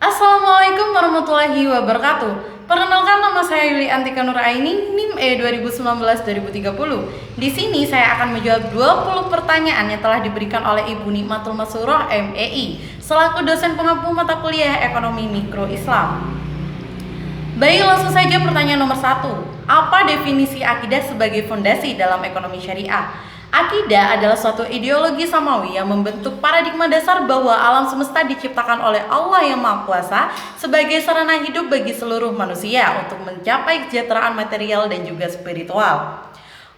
Assalamualaikum warahmatullahi wabarakatuh. Perkenalkan, nama saya Yuli Antika Nuraini, NIM E 2019-2030. Di sini saya akan menjawab 20 pertanyaan yang telah diberikan oleh Ibu Nikmatul Masuroh MEI selaku dosen pengampu mata kuliah Ekonomi Mikro Islam. Baik, langsung saja pertanyaan nomor 1. Apa definisi akidah sebagai fondasi dalam ekonomi syariah? Akidah adalah suatu ideologi samawi yang membentuk paradigma dasar bahwa alam semesta diciptakan oleh Allah yang Maha Kuasa sebagai sarana hidup bagi seluruh manusia untuk mencapai kesejahteraan material dan juga spiritual.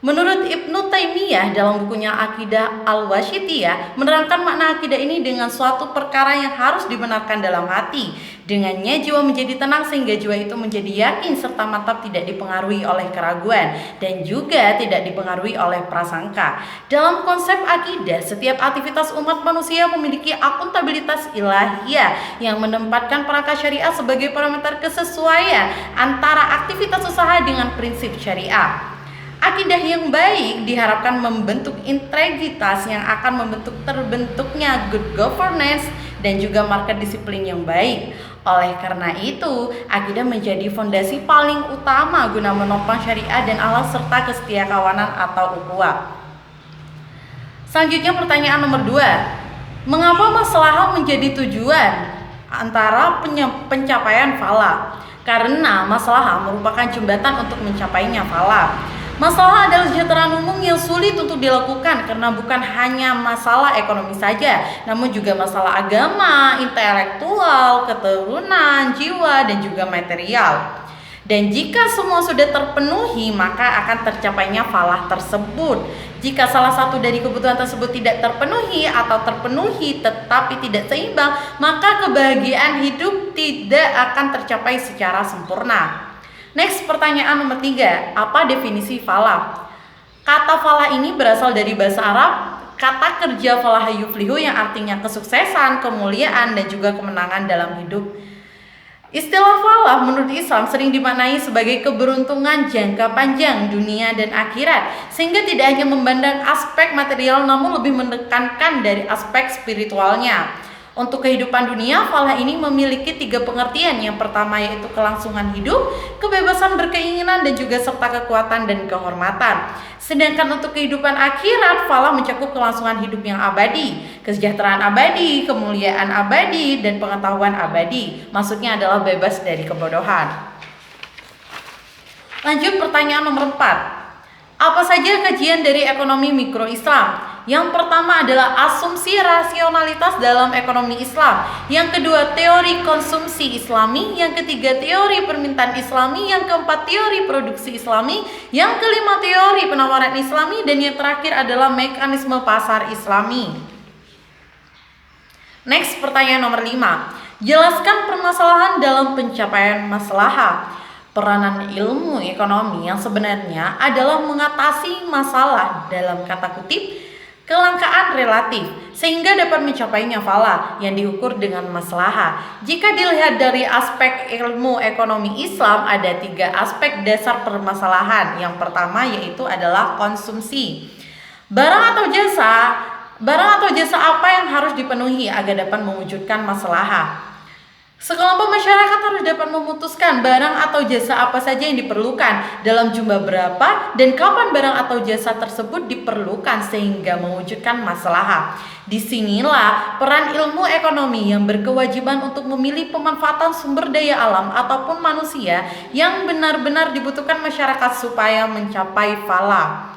Menurut Ibnu Taimiyah dalam bukunya Aqidah Al-Wasithiyah menerangkan makna akidah ini dengan suatu perkara yang harus dibenarkan dalam hati. Dengannya jiwa menjadi tenang sehingga jiwa itu menjadi yakin serta mantap, tidak dipengaruhi oleh keraguan dan juga tidak dipengaruhi oleh prasangka. Dalam konsep akidah, setiap aktivitas umat manusia memiliki akuntabilitas ilahiyah yang menempatkan perangkat syariah sebagai parameter kesesuaian antara aktivitas usaha dengan prinsip syariah. Akidah yang baik diharapkan membentuk integritas yang akan membentuk terbentuknya good governance dan juga market disiplin yang baik. Oleh karena itu, akidah menjadi fondasi paling utama guna menopang syariah dan akhlak serta kesetiakawanan atau ukhuwah. Selanjutnya pertanyaan nomor 2. Mengapa maslahah menjadi tujuan antara pencapaian falah? Karena maslahah merupakan jembatan untuk mencapainya falah. Masalah adalah kesejahteraan umum yang sulit untuk dilakukan karena bukan hanya masalah ekonomi saja, namun juga masalah agama, intelektual, keturunan, jiwa, dan juga material. Dan jika semua sudah terpenuhi, maka akan tercapainya falah tersebut. Jika salah satu dari kebutuhan tersebut tidak terpenuhi atau terpenuhi tetapi tidak seimbang, maka kebahagiaan hidup tidak akan tercapai secara sempurna. Next, pertanyaan nomor 3. Apa definisi falah? Kata falah ini berasal dari bahasa Arab kata kerja falah yuflihu yang artinya kesuksesan, kemuliaan, dan juga kemenangan dalam hidup. Istilah falah menurut Islam sering dimaknai sebagai keberuntungan jangka panjang dunia dan akhirat, sehingga tidak hanya memandang aspek material namun lebih menekankan dari aspek spiritualnya. Untuk kehidupan dunia, falah ini memiliki 3 pengertian. Yang pertama yaitu kelangsungan hidup, kebebasan berkeinginan, dan juga serta kekuatan dan kehormatan. Sedangkan untuk kehidupan akhirat, falah mencakup kelangsungan hidup yang abadi, kesejahteraan abadi, kemuliaan abadi, dan pengetahuan abadi. Maksudnya adalah bebas dari kebodohan. Lanjut pertanyaan nomor 4. Apa saja kajian dari ekonomi mikro Islam? Yang pertama adalah asumsi rasionalitas dalam ekonomi Islam. Yang kedua, teori konsumsi Islami. Yang ketiga, teori permintaan Islami. Yang keempat, teori produksi Islami. Yang kelima, teori penawaran Islami. Dan yang terakhir adalah mekanisme pasar Islami. Next, pertanyaan nomor 5. Jelaskan permasalahan dalam pencapaian maslahah. Peranan ilmu ekonomi yang sebenarnya adalah mengatasi masalah dalam kata kutip kelangkaan relatif sehingga dapat mencapainya falah yang diukur dengan maslahah. Jika dilihat dari aspek ilmu ekonomi Islam, ada 3 aspek dasar permasalahan. Yang pertama yaitu adalah konsumsi. Barang atau jasa apa yang harus dipenuhi agar dapat mewujudkan maslahah? Sekelompok masyarakat harus dapat memutuskan barang atau jasa apa saja yang diperlukan, dalam jumlah berapa, dan kapan barang atau jasa tersebut diperlukan sehingga mewujudkan maslahah. Disinilah peran ilmu ekonomi yang berkewajiban untuk memilih pemanfaatan sumber daya alam ataupun manusia yang benar-benar dibutuhkan masyarakat supaya mencapai falah.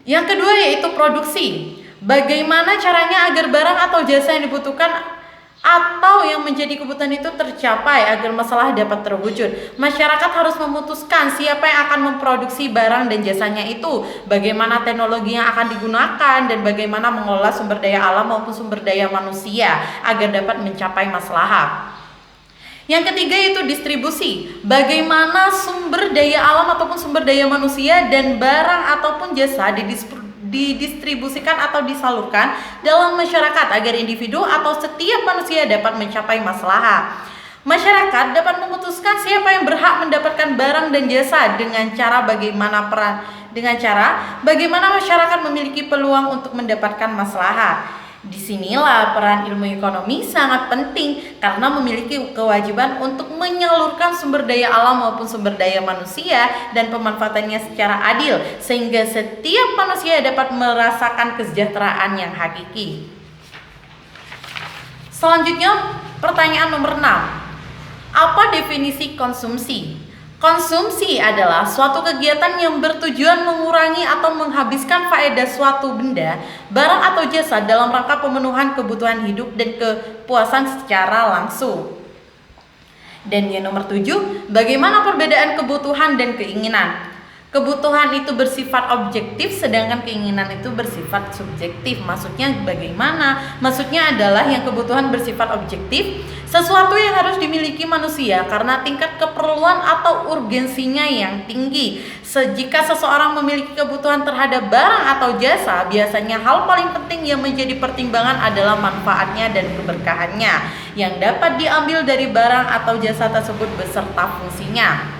Yang kedua yaitu produksi. Bagaimana caranya agar barang atau jasa yang dibutuhkan atau yang menjadi kebutuhan itu tercapai agar masalah dapat terwujud? Masyarakat harus memutuskan siapa yang akan memproduksi barang dan jasanya itu, bagaimana teknologi yang akan digunakan, dan bagaimana mengelola sumber daya alam maupun sumber daya manusia agar dapat mencapai maslahah. Yang ketiga yaitu distribusi. Bagaimana sumber daya alam ataupun sumber daya manusia dan barang ataupun jasa didistribusikan atau disalurkan dalam masyarakat agar individu atau setiap manusia dapat mencapai maslahah. Masyarakat dapat memutuskan siapa yang berhak mendapatkan barang dan jasa dengan cara bagaimana masyarakat memiliki peluang untuk mendapatkan maslahah. Disinilah peran ilmu ekonomi sangat penting karena memiliki kewajiban untuk menyalurkan sumber daya alam maupun sumber daya manusia dan pemanfaatannya secara adil sehingga setiap manusia dapat merasakan kesejahteraan yang hakiki. Selanjutnya pertanyaan nomor 6. Apa definisi konsumsi? Konsumsi adalah suatu kegiatan yang bertujuan mengurangi atau menghabiskan faedah suatu benda, barang atau jasa dalam rangka pemenuhan kebutuhan hidup dan kepuasan secara langsung. Dan yang nomor 7, bagaimana perbedaan kebutuhan dan keinginan? Kebutuhan itu bersifat objektif sedangkan keinginan itu bersifat subjektif. Maksudnya bagaimana? Maksudnya adalah yang kebutuhan bersifat objektif, sesuatu yang harus dimiliki manusia karena tingkat keperluan atau urgensinya yang tinggi. Jika seseorang memiliki kebutuhan terhadap barang atau jasa, biasanya hal paling penting yang menjadi pertimbangan adalah manfaatnya dan keberkahannya yang dapat diambil dari barang atau jasa tersebut beserta fungsinya.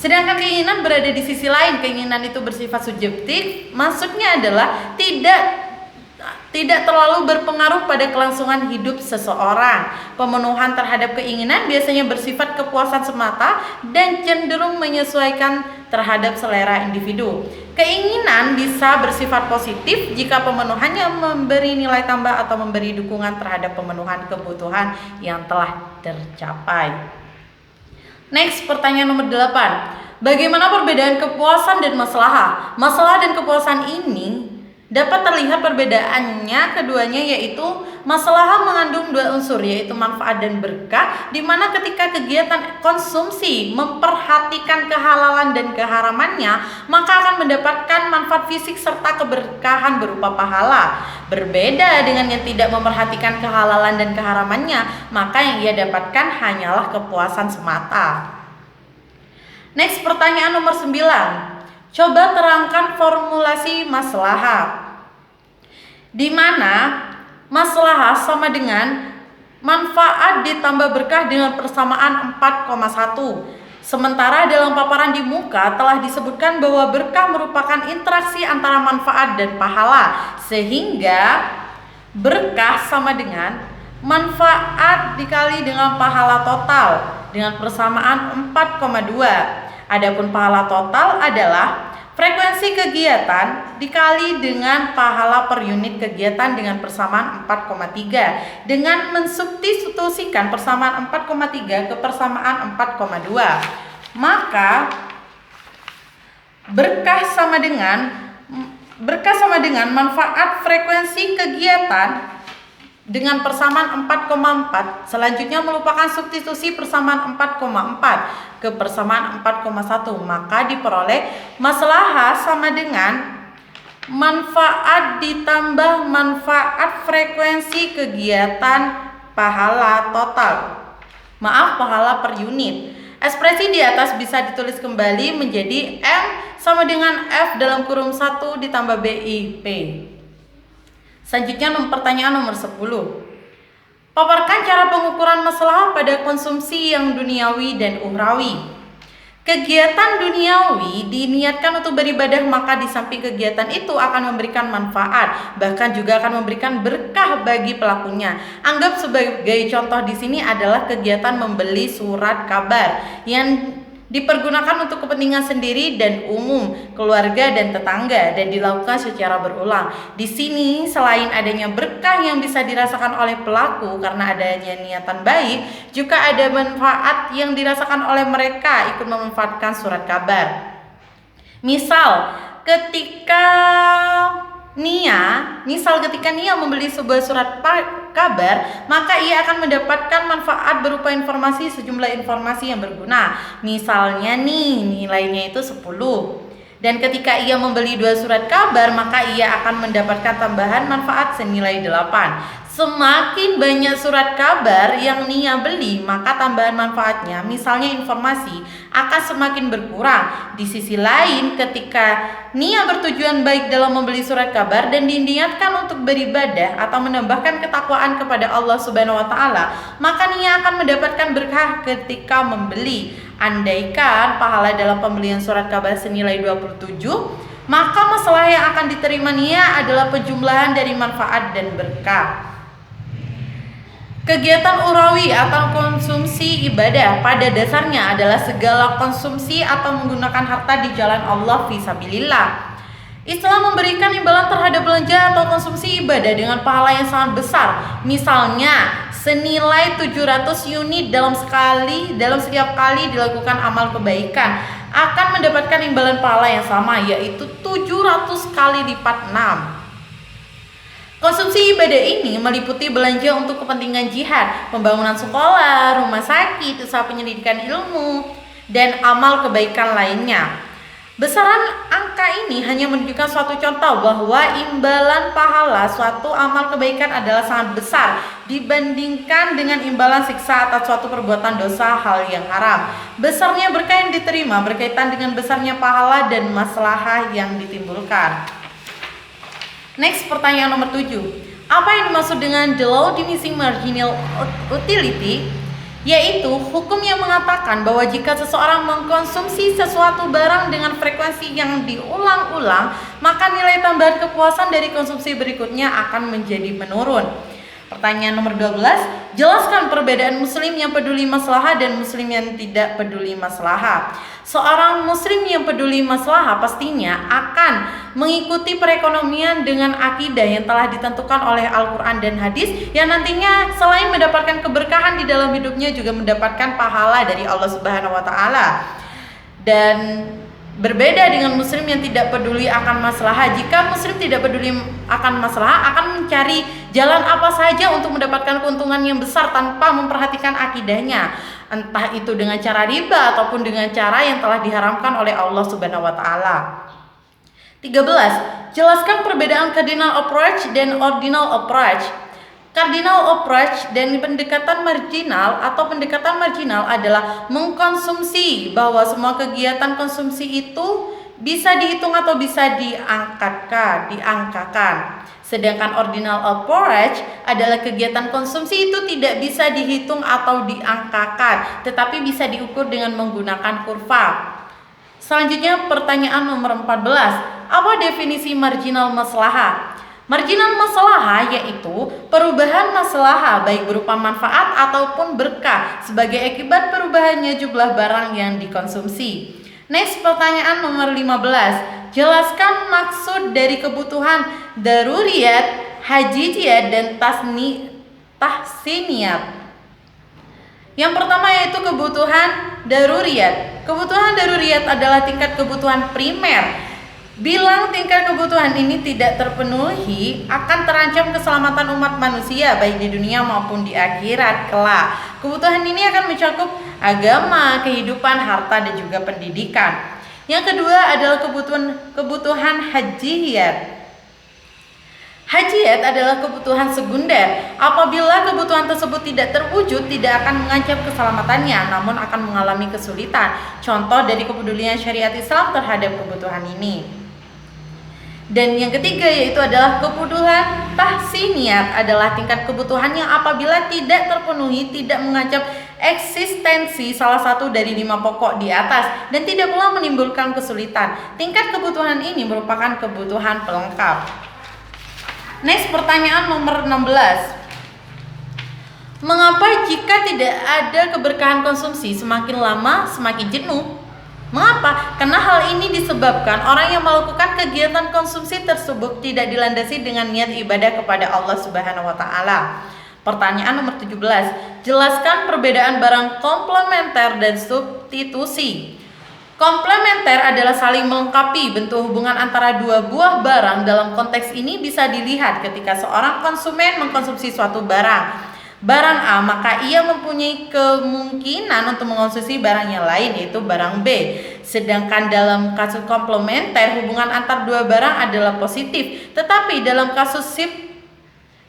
Sedangkan keinginan berada di sisi lain. Keinginan itu bersifat subjektif, maksudnya adalah tidak terlalu berpengaruh pada kelangsungan hidup seseorang. Pemenuhan terhadap keinginan biasanya bersifat kepuasan semata dan cenderung menyesuaikan terhadap selera individu. Keinginan bisa bersifat positif jika pemenuhannya memberi nilai tambah atau memberi dukungan terhadap pemenuhan kebutuhan yang telah tercapai. Next, pertanyaan nomor 8. Bagaimana perbedaan kepuasan dan maslahah? Masalah dan kepuasan ini dapat terlihat perbedaannya keduanya, yaitu maslahah mengandung dua unsur, yaitu manfaat dan berkah, di mana ketika kegiatan konsumsi memperhatikan kehalalan dan keharamannya, maka akan mendapatkan manfaat fisik serta keberkahan berupa pahala. Berbeda dengan yang tidak memperhatikan kehalalan dan keharamannya, maka yang ia dapatkan hanyalah kepuasan semata. Next, pertanyaan nomor 9. Coba terangkan formulasi maslahah, di mana maslahah sama dengan manfaat ditambah berkah dengan persamaan 4,1. Sementara dalam paparan di muka telah disebutkan bahwa berkah merupakan interaksi antara manfaat dan pahala, sehingga berkah sama dengan manfaat dikali dengan pahala total dengan persamaan 4,2. Adapun pahala total adalah frekuensi kegiatan dikali dengan pahala per unit kegiatan dengan persamaan 4,3 dengan mensubstitusikan persamaan 4,3 ke persamaan 4,2. Maka berkah sama dengan manfaat frekuensi kegiatan dengan persamaan 4,4. Selanjutnya merupakan substitusi persamaan 4,4 ke persamaan 4,1, maka diperoleh maslahah sama dengan manfaat ditambah manfaat frekuensi kegiatan pahala total. Pahala per unit. Ekspresi di atas bisa ditulis kembali menjadi M sama dengan F dalam kurung 1 ditambah BIP. Selanjutnya pertanyaan nomor 10. Paparkan cara pengukuran maslahah pada konsumsi yang duniawi dan ukhrawi. Kegiatan duniawi diniatkan untuk beribadah, maka di samping kegiatan itu akan memberikan manfaat, bahkan juga akan memberikan berkah bagi pelakunya. Anggap sebagai contoh di sini adalah kegiatan membeli surat kabar yang dipergunakan untuk kepentingan sendiri dan umum, keluarga dan tetangga, dan dilakukan secara berulang. Di sini selain adanya berkah yang bisa dirasakan oleh pelaku karena adanya niatan baik, juga ada manfaat yang dirasakan oleh mereka ikut memanfaatkan surat kabar. Misal ketika Nia membeli sebuah surat kabar, maka ia akan mendapatkan manfaat berupa informasi, sejumlah informasi yang berguna. Misalnya nilainya itu 10. Dan ketika ia membeli 2 surat kabar, maka ia akan mendapatkan tambahan manfaat senilai 8. Semakin banyak surat kabar yang Nia beli, maka tambahan manfaatnya, misalnya informasi, akan semakin berkurang. Di sisi lain, ketika Nia bertujuan baik dalam membeli surat kabar dan diniatkan untuk beribadah atau menambahkan ketakwaan kepada Allah Subhanahu wa taala, maka Nia akan mendapatkan berkah ketika membeli. Andaikan pahala dalam pembelian surat kabar senilai 27, maka masalah yang akan diterimanya adalah penjumlahan dari manfaat dan berkah. Kegiatan urawi atau konsumsi ibadah pada dasarnya adalah segala konsumsi atau menggunakan harta di jalan Allah fisabilillah. Islam memberikan imbalan terhadap belanja atau konsumsi ibadah dengan pahala yang sangat besar. Misalnya, senilai 700 unit dalam setiap kali dilakukan amal kebaikan akan mendapatkan imbalan pahala yang sama, yaitu 700 kali lipat 6. Konsumsi ibadah ini meliputi belanja untuk kepentingan jihad, pembangunan sekolah, rumah sakit, usaha penyelidikan ilmu, dan amal kebaikan lainnya. Besaran angka ini hanya menunjukkan suatu contoh bahwa imbalan pahala suatu amal kebaikan adalah sangat besar dibandingkan dengan imbalan siksa atas suatu perbuatan dosa hal yang haram. Besarnya berkah yang diterima berkaitan dengan besarnya pahala dan maslahah yang ditimbulkan. Next, pertanyaan nomor 7. Apa yang dimaksud dengan the law diminishing marginal utility? Yaitu hukum yang mengatakan bahwa jika seseorang mengkonsumsi sesuatu barang dengan frekuensi yang diulang-ulang, maka nilai tambahan kepuasan dari konsumsi berikutnya akan menjadi menurun. Pertanyaan nomor 12. Jelaskan perbedaan muslim yang peduli maslahah dan muslim yang tidak peduli maslahah. Seorang muslim yang peduli maslahah pastinya akan mengikuti perekonomian dengan akidah yang telah ditentukan oleh Al-Quran dan hadis, yang nantinya selain mendapatkan keberkahan di dalam hidupnya juga mendapatkan pahala dari Allah Subhanahu wa Ta'ala. Dan berbeda dengan muslim yang tidak peduli akan maslahah. Jika muslim tidak peduli akan maslahah, akan mencari jalan apa saja untuk mendapatkan keuntungan yang besar tanpa memperhatikan akidahnya, entah itu dengan cara riba ataupun dengan cara yang telah diharamkan oleh Allah Subhanahu wa Ta'ala. 13. Jelaskan perbedaan cardinal approach dan ordinal approach. Cardinal approach dan pendekatan marginal atau pendekatan marginal adalah mengkonsumsi bahwa semua kegiatan konsumsi itu bisa dihitung atau bisa diangkakan. Sedangkan ordinal approach adalah kegiatan konsumsi itu tidak bisa dihitung atau diangkakan, tetapi bisa diukur dengan menggunakan kurva. Selanjutnya pertanyaan nomor 14. Apa definisi marginal maslahah? Marginal maslahah yaitu perubahan maslahah baik berupa manfaat ataupun berkah sebagai akibat perubahannya jumlah barang yang dikonsumsi. Next, pertanyaan nomor 15. Jelaskan maksud dari kebutuhan daruriyat, hajijiyat, dan tahsiniyat. Yang pertama yaitu kebutuhan daruriyat. Kebutuhan daruriyat adalah tingkat kebutuhan primer. Bila tingkat kebutuhan ini tidak terpenuhi, akan terancam keselamatan umat manusia baik di dunia maupun di akhirat kelak. Kebutuhan ini akan mencakup agama, kehidupan, harta, dan juga pendidikan. Yang kedua adalah kebutuhan hajiyat. Hajiyat adalah kebutuhan sekunder. Apabila kebutuhan tersebut tidak terwujud, tidak akan mengancam keselamatannya, namun akan mengalami kesulitan. Contoh dari kepedulian syariat Islam terhadap kebutuhan ini. Dan yang ketiga yaitu adalah kebutuhan tahsiniyat, adalah tingkat kebutuhan yang apabila tidak terpenuhi tidak mengancam eksistensi salah satu dari 5 pokok di atas dan tidak pula menimbulkan kesulitan. Tingkat kebutuhan ini merupakan kebutuhan pelengkap. Next, pertanyaan nomor 16. Mengapa jika tidak ada keberkahan konsumsi semakin lama semakin jenuh? Mengapa? Karena hal ini disebabkan orang yang melakukan kegiatan konsumsi tersebut tidak dilandasi dengan niat ibadah kepada Allah Subhanahu wa Ta'ala. Pertanyaan nomor 17. Jelaskan perbedaan barang komplementer dan substitusi. Komplementer adalah saling melengkapi bentuk hubungan antara dua buah barang. Dalam konteks ini bisa dilihat ketika seorang konsumen mengkonsumsi suatu barang A, maka ia mempunyai kemungkinan untuk mengkonsumsi barang yang lain, yaitu barang B. Sedangkan dalam kasus komplementer, hubungan antar dua barang adalah positif. Tetapi dalam kasus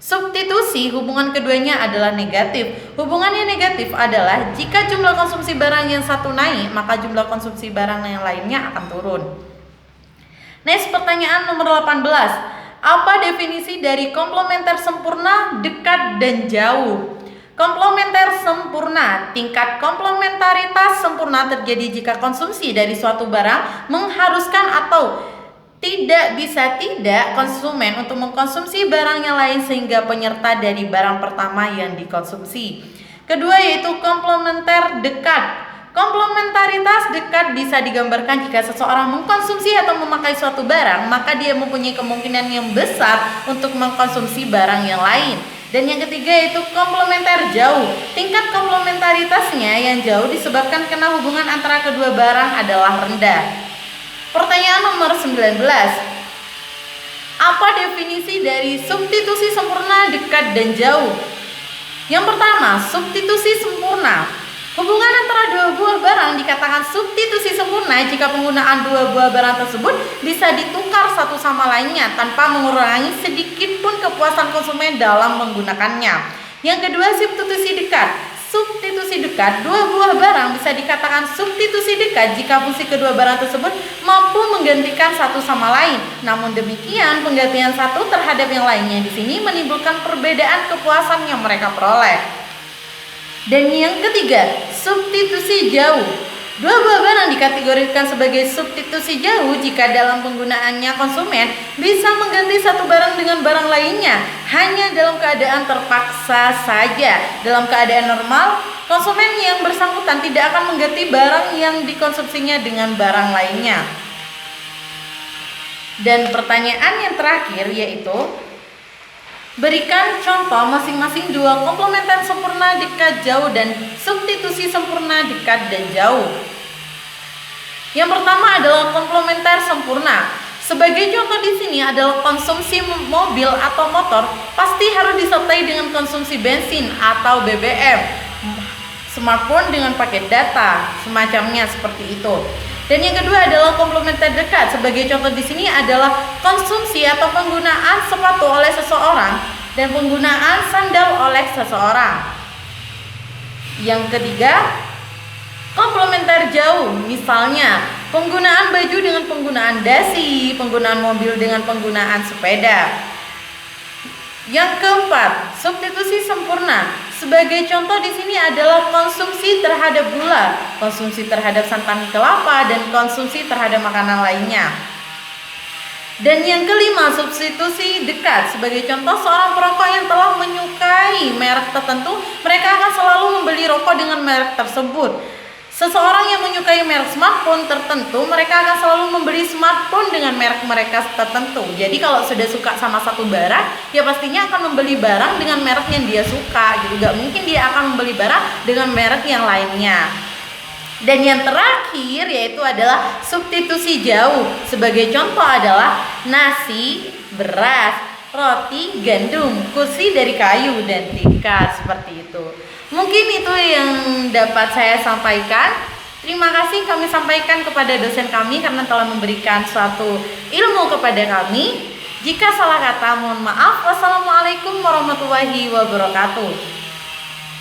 substitusi, hubungan keduanya adalah negatif. Hubungan yang negatif adalah jika jumlah konsumsi barang yang satu naik, maka jumlah konsumsi barang yang lainnya akan turun. Next, pertanyaan nomor 18. Apa definisi dari komplementer sempurna, dekat, dan jauh? Komplementer sempurna. Tingkat komplementaritas sempurna terjadi jika konsumsi dari suatu barang mengharuskan atau Tidak bisa tidak konsumen untuk mengkonsumsi barang yang lain sehingga penyerta dari barang pertama yang dikonsumsi. Kedua yaitu komplementer dekat. Komplementaritas dekat bisa digambarkan jika seseorang mengkonsumsi atau memakai suatu barang, maka dia mempunyai kemungkinan yang besar untuk mengkonsumsi barang yang lain. Dan yang ketiga yaitu komplementer jauh. Tingkat komplementaritasnya yang jauh disebabkan karena hubungan antara kedua barang adalah rendah. Pertanyaan nomor 19. Apa definisi dari substitusi sempurna, dekat, dan jauh? Yang pertama, substitusi sempurna. Hubungan antara dua buah barang dikatakan substitusi sempurna jika penggunaan dua buah barang tersebut bisa ditukar satu sama lainnya tanpa mengurangi sedikit pun kepuasan konsumen dalam menggunakannya. Yang kedua, substitusi dekat. Substitusi dekat, dua buah barang bisa dikatakan substitusi dekat jika fungsi kedua barang tersebut mampu menggantikan satu sama lain. Namun demikian, penggantian satu terhadap yang lainnya di sini menimbulkan perbedaan kepuasan yang mereka peroleh. Dan yang ketiga, substitusi jauh. Dua buah barang dikategorikan sebagai substitusi jauh jika dalam penggunaannya konsumen bisa mengganti satu barang dengan barang lainnya hanya dalam keadaan terpaksa saja. Dalam keadaan normal, konsumen yang bersangkutan tidak akan mengganti barang yang dikonsumsinya dengan barang lainnya. Dan pertanyaan yang terakhir yaitu, berikan contoh masing-masing dua komplementer sempurna, dekat, jauh, dan substitusi sempurna, dekat, dan jauh. Yang pertama adalah komplementer sempurna. Sebagai contoh di sini adalah konsumsi mobil atau motor pasti harus disertai dengan konsumsi bensin atau BBM. Smartphone dengan paket data, semacamnya seperti itu. Dan yang kedua adalah komplementer dekat. Sebagai contoh di sini adalah konsumsi atau penggunaan sepatu oleh seseorang dan penggunaan sandal oleh seseorang. Yang ketiga, komplementer jauh. Misalnya, penggunaan baju dengan penggunaan dasi, penggunaan mobil dengan penggunaan sepeda. Yang keempat, substitusi sempurna. Sebagai contoh di sini adalah konsumsi terhadap gula, konsumsi terhadap santan kelapa, dan konsumsi terhadap makanan lainnya. Dan yang kelima, substitusi dekat. Sebagai contoh, seorang perokok yang telah menyukai merek tertentu, mereka akan selalu membeli rokok dengan merek tersebut. Seseorang yang menyukai merek smartphone tertentu, mereka akan selalu membeli smartphone dengan merek mereka tertentu. Jadi kalau sudah suka sama satu barang, ya pastinya akan membeli barang dengan merek yang dia suka gitu. Gak mungkin dia akan membeli barang dengan merek yang lainnya. Dan yang terakhir yaitu adalah substitusi jauh. Sebagai contoh adalah nasi, beras, roti, gandum, kursi dari kayu, dan tikar, seperti itu. Mungkin itu yang dapat saya sampaikan. Terima kasih kami sampaikan kepada dosen kami karena telah memberikan suatu ilmu kepada kami. Jika salah kata mohon maaf. Wassalamualaikum warahmatullahi wabarakatuh.